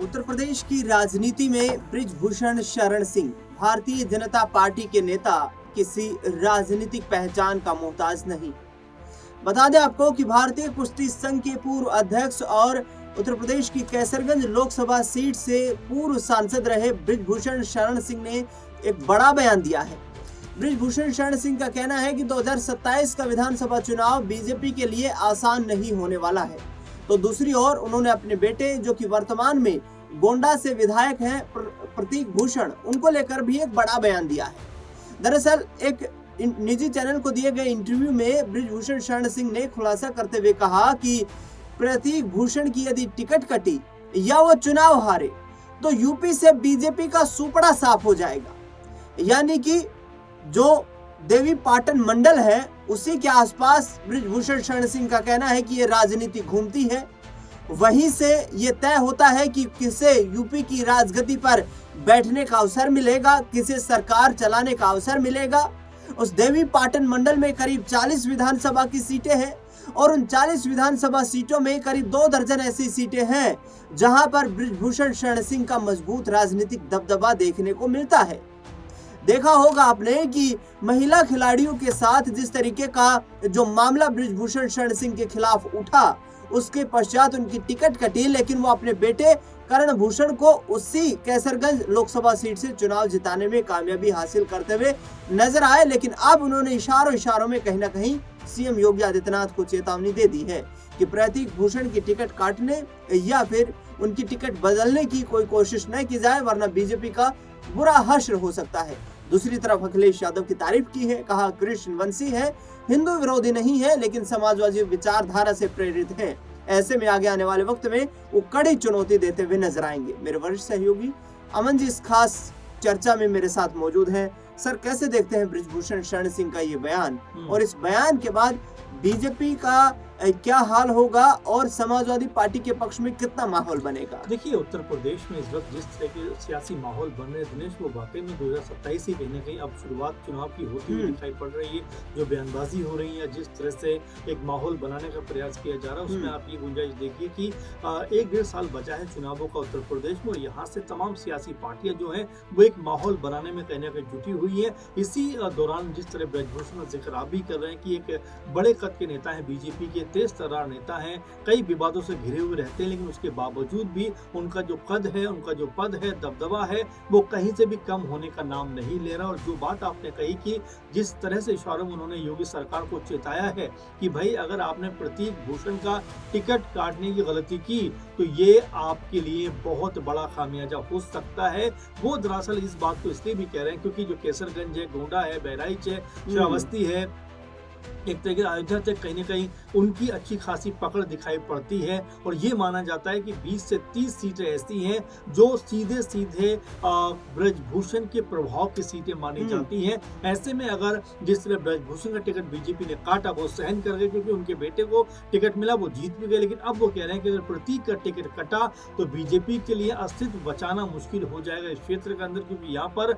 उत्तर प्रदेश की राजनीति में बृजभूषण शरण सिंह भारतीय जनता पार्टी के नेता किसी राजनीतिक पहचान का मोहताज नहीं। बता दें आपको कि भारतीय कुश्ती संघ के पूर्व अध्यक्ष और उत्तर प्रदेश की कैसरगंज लोकसभा सीट से पूर्व सांसद रहे बृजभूषण शरण सिंह ने एक बड़ा बयान दिया है। बृजभूषण शरण सिंह का कहना है कि 2027 का विधानसभा चुनाव बीजेपी के लिए आसान नहीं होने वाला है। तो दूसरी ओर उन्होंने अपने बेटे जो कि वर्तमान में गोंडा से विधायक हैं प्रतीक भूषण, उनको लेकर भी एक बड़ा बयान दिया है। दरअसल एक निजी चैनल को दिए गए इंटरव्यू में बृजभूषण शरण सिंह ने खुलासा करते हुए कहा कि प्रतीक भूषण की यदि टिकट कटी या वो चुनाव हारे तो यूपी से बीजेपी का सुपड़ा साफ हो जाएगा। यानी कि जो देवी पाटन मंडल है उसी के आसपास बृजभूषण शरण सिंह का कहना है कि ये राजनीति घूमती है। वहीं से ये तय होता है कि किसे यूपी की राजगद्दी पर बैठने का अवसर मिलेगा, किसे सरकार चलाने का अवसर मिलेगा। उस देवी पाटन मंडल में करीब 40 विधानसभा की सीटें हैं और उन 40 विधानसभा सीटों में करीब 2 दर्जन ऐसी सीटें हैं जहां पर बृजभूषण शरण सिंह का मजबूत राजनीतिक दबदबा देखने को मिलता है। देखा होगा आपने कि महिला खिलाड़ियों के साथ जिस तरीके का जो मामला बृजभूषण शरण सिंह के खिलाफ उठा, उसके पश्चात उनकी टिकट कटी, लेकिन वो अपने बेटे करण भूषण को उसी कैसरगंज लोकसभा सीट से चुनाव जिताने में कामयाबी हासिल करते हुए नजर आए। लेकिन अब उन्होंने इशारों में कहीं ना कहीं सीएम योगी आदित्यनाथ को चेतावनी दे दी है कि प्रतीक भूषण की टिकट काटने या फिर उनकी टिकट बदलने की कोई कोशिश न की जाए, वरना बीजेपी का बुरा हश्र हो सकता है। दूसरी तरफ अखिलेश यादव की तारीफ की है, कहा कृष्ण वंशी है, हिंदू विरोधी नहीं है, लेकिन समाजवादी विचारधारा से प्रेरित है। ऐसे में आगे आने वाले वक्त में वो कड़ी चुनौती देते हुए नजर आएंगे। मेरे वरिष्ठ सहयोगी अमन जी इस खास चर्चा में मेरे साथ मौजूद हैं। सर, कैसे देखते हैं बृजभूषण शरण सिंह का ये बयान, और इस बयान के बाद बीजेपी का क्या हाल होगा और समाजवादी पार्टी के पक्ष में कितना माहौल बनेगा? देखिए, उत्तर प्रदेश में इस वक्त जिस तरह के सियासी माहौल बन रहे हैं दिनेश, वो वाकई में 2027 ही कहीं ना कहीं अब शुरुआत चुनाव की होती हुई दिखाई पड़ रही है। जो बयानबाजी हो रही है, जिस तरह से एक माहौल बनाने का प्रयास किया जा रहा है, उसमें आप ये गुंजाइश देखिए कि 1-1.5 साल बचा है चुनावों का उत्तर प्रदेश में, और यहाँ से तमाम सियासी पार्टियां जो है वो एक माहौल बनाने में कहीं ना कहीं जुटी हुई है। इसी दौरान जिस तरह बृजभूषण का जिक्र आप भी कर रहे हैं कि एक बड़े कद के नेता है, बीजेपी के तेज तर्रार नेता हैं, कई विवादों से घिरे हुए रहते हैं, लेकिन उसके बावजूद भी उनका जो कद है, उनका जो पद है, दबदबा है, वो कहीं से भी कम होने का नाम नहीं ले रहा। और जो बात आपने कही कि जिस तरह से इशारों में उन्होंने योगी सरकार को चेताया है कि भाई अगर आपने प्रतीक भूषण का टिकट काटने की गलती की तो ये आपके लिए बहुत बड़ा खामियाजा हो सकता है। वो दरअसल इस बात को इसलिए भी कह रहे हैं क्योंकि जो कैसरगंज है, गोंडा है, बहराइच है, श्रावस्ती है, एक तरीके से अयोध्या तक कहीं ना कहीं उनकी अच्छी खासी पकड़ दिखाई पड़ती है। और ये माना जाता है कि 20 से 30 सीटें ऐसी हैं जो सीधे बृजभूषण के प्रभाव की सीटें मानी जाती हैं। ऐसे में अगर जिस तरह बृजभूषण का टिकट बीजेपी ने काटा, वो सहन कर गए क्योंकि उनके बेटे को टिकट मिला, वो जीत भी गए। लेकिन अब वो कह रहे हैं कि अगर प्रतीक का टिकट कटा तो बीजेपी के लिए अस्तित्व बचाना मुश्किल हो जाएगा इस क्षेत्र के अंदर, क्योंकि यहाँ पर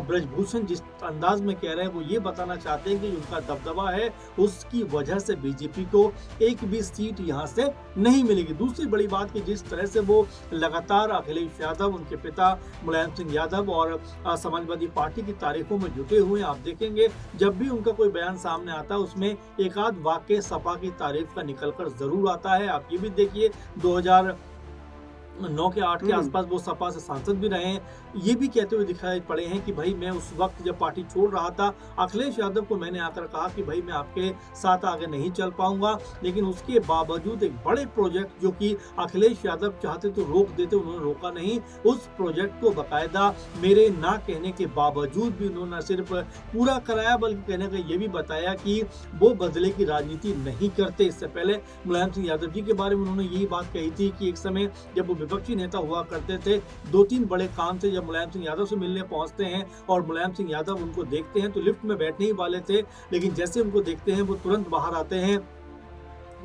बृजभूषण जिस अंदाज में कह रहे हैं वो ये बताना चाहते हैं कि उनका दबदबा है, उसकी वजह से बीजेपी को एक भी सीट यहां से नहीं मिलेगी। दूसरी बड़ी बात कि जिस तरह से वो लगातार अखिलेश यादव, उनके पिता मुलायम सिंह यादव और समाजवादी पार्टी की तारीफों में जुटे हुए, आप देखेंगे जब भी उनका कोई बयान सामने आता है उसमें एक आध वाक्य सपा की तारीफ का निकलकर जरूर आता है। आप ये भी देखिए 2009 के 8 के आसपास वो सपा से सांसद भी रहे हैं। ये भी कहते हुए दिखाई पड़े हैं कि भाई मैं उस वक्त जब पार्टी छोड़ रहा था, अखिलेश यादव को मैंने आकर कहा कि भाई मैं आपके साथ आगे नहीं चल पाऊंगा, लेकिन उसके बावजूद एक बड़े प्रोजेक्ट जो कि अखिलेश यादव चाहते तो रोक देते, उन्होंने रोका नहीं। उस प्रोजेक्ट को बाकायदा मेरे ना कहने के बावजूद भी उन्होंने न सिर्फ पूरा कराया बल्कि कहने का ये भी बताया कि वो बदले की राजनीति नहीं करते। इससे पहले मुलायम सिंह यादव जी के बारे में उन्होंने यही बात कही थी कि एक समय जब वो विपक्षी नेता हुआ करते थे, 2-3 बड़े काम थे, जब मुलायम सिंह यादव से मिलने पहुंचते हैं और मुलायम सिंह यादव उनको देखते हैं तो लिफ्ट में बैठने ही वाले थे, लेकिन जैसे उनको देखते हैं वो तुरंत बाहर आते हैं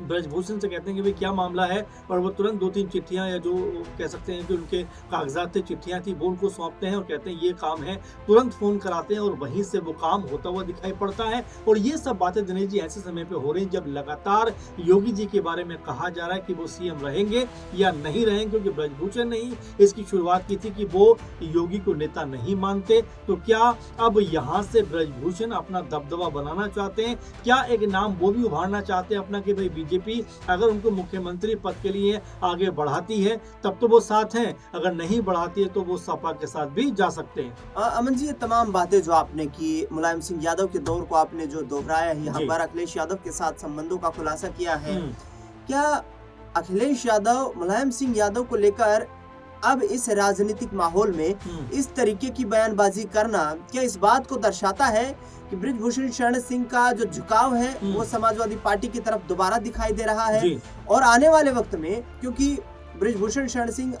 ब्रजभूषण से कहते हैं कि भाई क्या मामला है, और वो तुरंत 2-3 चिट्ठियां या जो कह सकते हैं कि उनके कागजात थे, चिट्ठियां थी, वो उनको सौंपते हैं और कहते हैं ये काम है, तुरंत फोन कराते हैं और वहीं से वो काम होता हुआ दिखाई पड़ता है। और ये सब बातें दिनेश जी ऐसे समय पे हो रही जब लगातार योगी जी के बारे में कहा जा रहा है कि वो सीएम रहेंगे या नहीं रहेंगे, क्योंकि ब्रजभूषण ने ही इसकी शुरुआत की थी कि वो योगी को नेता नहीं मानते। तो क्या अब यहाँ से ब्रजभूषण अपना दबदबा बनाना चाहते हैं? क्या एक नाम वो भी उभारना चाहते हैं अपना कि भाई बीजेपी अगर उनको मुख्यमंत्री पद के लिए आगे बढ़ाती है तब तो वो साथ हैं, अगर नहीं बढ़ाती है तो वो सपा के साथ भी जा सकते हैं। अमन जी, ये तमाम बातें जो आपने की, मुलायम सिंह यादव के दौर को आपने जो दोहराया है, यहाँ जी। पर अखिलेश यादव के साथ संबंधों का खुलासा किया है, क्या अखिलेश यादव मुलायम सिंह यादव को लेकर अब इस राजनीतिक माहौल में इस तरीके की बयानबाजी करना क्या इस बात को दर्शाता है कि बृजभूषण शरण सिंह का जो झुकाव है वो समाजवादी पार्टी की तरफ दोबारा दिखाई दे रहा है? जी। और आने वाले वक्त में, क्योंकि बृजभूषण शरण सिंह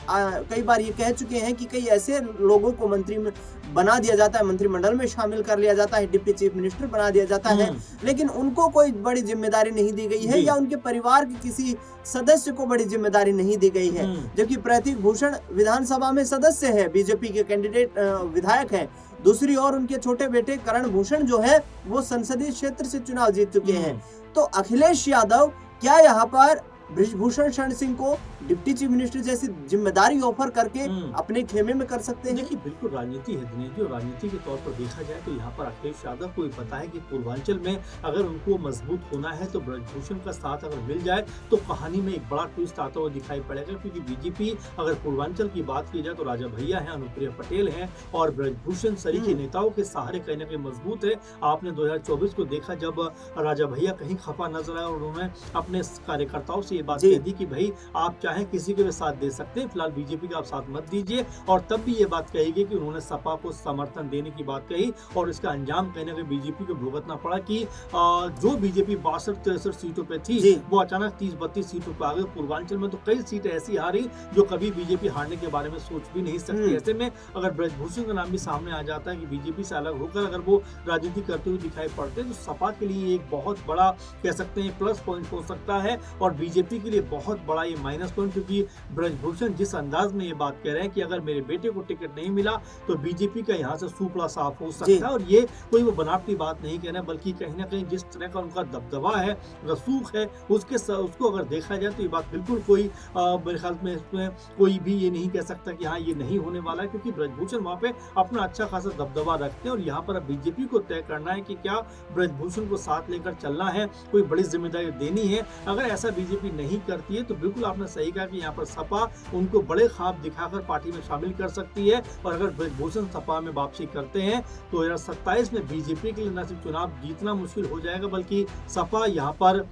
कई बार ये कह चुके हैं कि कई ऐसे लोगों को मंत्री में बना दिया जाता है, मंत्रिमंडल में शामिल कर लिया जाता है, डिप्टी चीफ मिनिस्टर बना दिया जाता है, लेकिन उनको कोई बड़ी जिम्मेदारी नहीं दी गई है या उनके परिवार के किसी सदस्य को बड़ी जिम्मेदारी नहीं दी गई है। जबकि प्रतीक भूषण विधानसभा में सदस्य है, बीजेपी के कैंडिडेट विधायक है। दूसरी ओर उनके छोटे बेटे करण भूषण जो है वो संसदीय क्षेत्र से चुनाव जीत चुके हैं। तो अखिलेश यादव क्या यहाँ पर बृजभूषण शरण सिंह को डिप्टी चीफ मिनिस्टर जैसी जिम्मेदारी ऑफर करके अपने खेमे में कर सकते हैं? देखिए, बिल्कुल राजनीति है दिनेश जी, और राजनीति के तौर पर देखा जाए तो यहाँ पर अखिलेश यादव को पता है कि पूर्वांचल में अगर उनको मजबूत होना है तो ब्रजभूषण का साथ अगर मिल जाए तो कहानी में एक बड़ा ट्विस्ट आता हुआ दिखाई पड़ेगा। क्योंकि बीजेपी अगर पूर्वांचल की बात की जाए तो राजा भैया है, अनुप्रिया पटेल है और ब्रजभूषण सरीखे नेताओं के सहारे कहीं ना कहीं मजबूत है। आपने 2024 को देखा जब राजा भैया कहीं खफा नजर आया और उन्होंने अपने कार्यकर्ताओं से ये बात कह दी कि भाई आप चाहे किसी के भी साथ दे सकते हैं, फिलहाल बीजेपी का आप साथ मत दीजिए। और तब भी ये बात कही गई कि उन्होंने सपा को समर्थन देने की बात कही और इसका अंजाम कहीं ना कहीं बीजेपी को भुगतना पड़ा कि जो बीजेपी 62-63 सीटों पे थी वो अचानक 30-32 सीटों पे आ गई। पूर्वांचल में तो कई सीटें ऐसी हारी जो कभी बीजेपी हारने के बारे में सोच भी नहीं सकती। ऐसे में अगर ब्रजभूषण का नाम भी सामने आ जाता है कि बीजेपी से अलग होकर अगर वो राजनीति करते हुए दिखाई पड़ते हैं तो सपा के लिए एक बहुत बड़ा कह सकते हैं प्लस पॉइंट हो सकता है और बीजेपी के लिए बहुत बड़ा ये माइनस पॉइंट। क्योंकि ब्रजभूषण जिस अंदाज में ये बात कह रहे हैं कि अगर मेरे बेटे को टिकट नहीं मिला तो बीजेपी का यहाँ से सुपड़ा साफ हो सकता है। और ये कोई वो बनावटी बात नहीं कह रहे हैं, बल्कि कहीं ना कहीं जिस तरह का उनका दबदबा है, रसूख है, उसको अगर देखा जाए तो ये बात बिल्कुल कोई मेरे ख्याल में इसमें कोई भी ये नहीं कह सकता कि हाँ ये नहीं होने वाला है। क्योंकि ब्रजभूषण वहाँ पे अपना अच्छा खासा दबदबा रखते हैं और यहाँ पर अब बीजेपी को तय करना है कि क्या ब्रजभूषण को साथ लेकर चलना है, कोई बड़ी जिम्मेदारी देनी है। अगर ऐसा बीजेपी नहीं करती है तो बिल्कुल आपने सही कहा कि यहाँ पर सपा उनको बड़े ख्वाब दिखाकर पार्टी में शामिल कर सकती है। और अगर ब्रजभूषण सपा में वापसी करते हैं तो 2027 में बीजेपी के लिए न सिर्फ चुनाव जीतना मुश्किल हो जाएगा बल्कि सपा यहाँ पर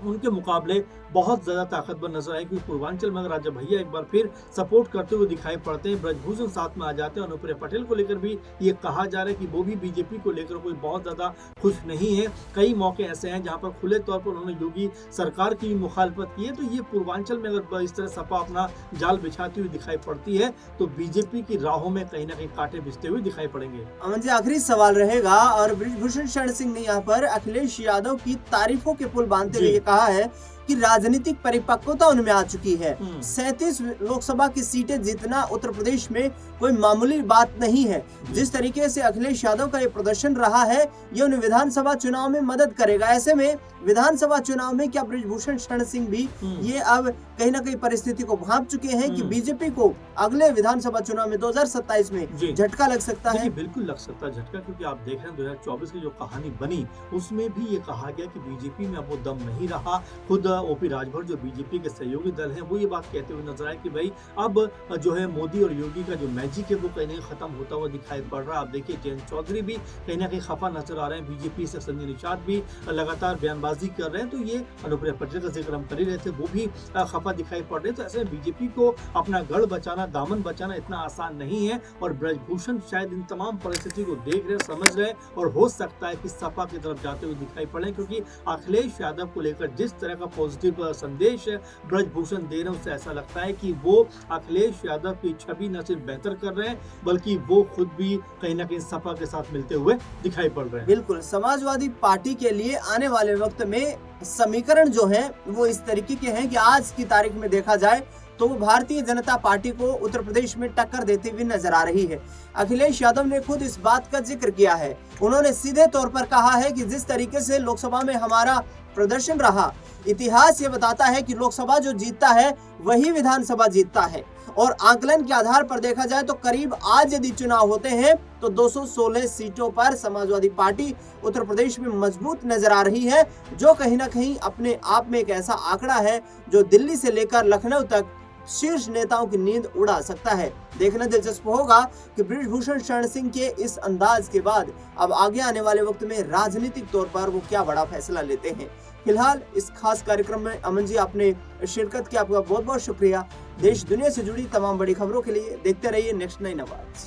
उनके मुकाबले बहुत ज्यादा ताकतवर नजर आए। क्योंकि पूर्वांचल में राजा भैया एक बार फिर सपोर्ट करते हुए दिखाई पड़ते हैं, ब्रजभूषण साथ में आ जाते हैं। अनुप्रिया पटेल को लेकर भी ये कहा जा रहा है कि वो भी बीजेपी को लेकर कोई बहुत ज्यादा खुश नहीं है। कई मौके ऐसे हैं जहां पर खुले तौर पर उन्होंने योगी सरकार की मुखालफत की है। तो ये पूर्वांचल में अगर इस तरह सपा अपना जाल बिछाती हुई दिखाई पड़ती है तो बीजेपी की राहों में कहीं ना कहीं कांटे बिछते हुए दिखाई पड़ेंगे। अमन जी, आखिरी सवाल रहेगा और बृजभूषण शरण सिंह ने यहाँ पर अखिलेश यादव की तारीफों के पुल बांधते हुए कहा है कि राजनीतिक परिपक्वता उनमें आ चुकी है। 37 लोकसभा की सीटें जीतना उत्तर प्रदेश में कोई मामूली बात नहीं है। जिस तरीके से अखिलेश यादव का ये प्रदर्शन रहा है ये उन्हें विधानसभा चुनाव में मदद करेगा। ऐसे में विधानसभा चुनाव में क्या बृजभूषण शरण सिंह भी ये अब कहीं ना कहीं परिस्थिति को भांप चुके हैं कि बीजेपी को अगले विधानसभा चुनाव में 2027 में झटका लग सकता है? बिल्कुल लग सकता है झटका, क्योंकि आप देख रहे हैं 2024 की जो कहानी बनी उसमें भी ये कहा गया कि बीजेपी में अब वो दम नहीं रहा। खुद ओपी राजभर जो बीजेपी के सहयोगी दल हैं वो ये बात कहते हुए नजर आए कि भाई अब जो है मोदी और योगी का जो मैजिक है वो कहीं ना कहीं खत्म होता हुआ दिखाई पड़ रहा है। आप देखिए जयंत चौधरी भी कहीं ना कहीं खफा नजर आ रहे हैं, बीजेपी से संजय निषाद भी लगातार बयानबाजी कर रहे हैं। तो ये अनुप्रिया पटेल का जिक्र हम कर ही रहे थे, वो भी खफा दिखाई पड़ रहे हैं। तो ऐसे बीजेपी को अपना गढ़ बचाना, दामन बचाना इतना आसान नहीं है और ब्रजभूषण शायद इन तमाम परिस्थिति को देख रहे, समझ रहे और हो सकता है कि सपा की तरफ जाते हुए दिखाई पड़े। क्योंकि अखिलेश यादव को लेकर जिस तरह का पॉजिटिव संदेश ब्रजभूषण दे रहे हैं, उससे ऐसा लगता है कि वो अखिलेश यादव की छवि न सिर्फ बेहतर कर रहे हैं बल्कि वो खुद भी कहीं ना कहीं सपा के साथ मिलते हुए दिखाई पड़ रहे हैं। बिल्कुल, समाजवादी पार्टी के लिए आने वाले वक्त में समीकरण जो है वो इस तरीके के हैं कि आज की तारीख में देखा जाए तो वो भारतीय जनता पार्टी को उत्तर प्रदेश में टक्कर देती हुई नजर आ रही है। अखिलेश यादव ने खुद इस बात का जिक्र किया है। उन्होंने सीधे तौर पर कहा है कि जिस तरीके से लोकसभा में हमारा प्रदर्शन रहा, इतिहास ये बताता है कि लोकसभा जो जीतता है वही विधानसभा जीतता है। और आकलन के आधार पर देखा जाए तो करीब आज यदि चुनाव होते हैं तो 216 सीटों पर समाजवादी पार्टी उत्तर प्रदेश में मजबूत नजर आ रही है, जो कहीं ना कहीं अपने आप में एक ऐसा आंकड़ा है जो दिल्ली से लेकर लखनऊ तक शीर्ष नेताओं की नींद उड़ा सकता है। देखना दिलचस्प होगा कि बृजभूषण शरण सिंह के इस अंदाज के बाद अब आगे आने वाले वक्त में राजनीतिक तौर पर वो क्या बड़ा फैसला लेते हैं। फिलहाल इस खास कार्यक्रम में अमन जी आपने शिरकत की, आपका बहुत बहुत शुक्रिया। देश दुनिया से जुड़ी तमाम बड़ी खबरों के लिए देखते रहिए नेक्स्ट 9 आवाज।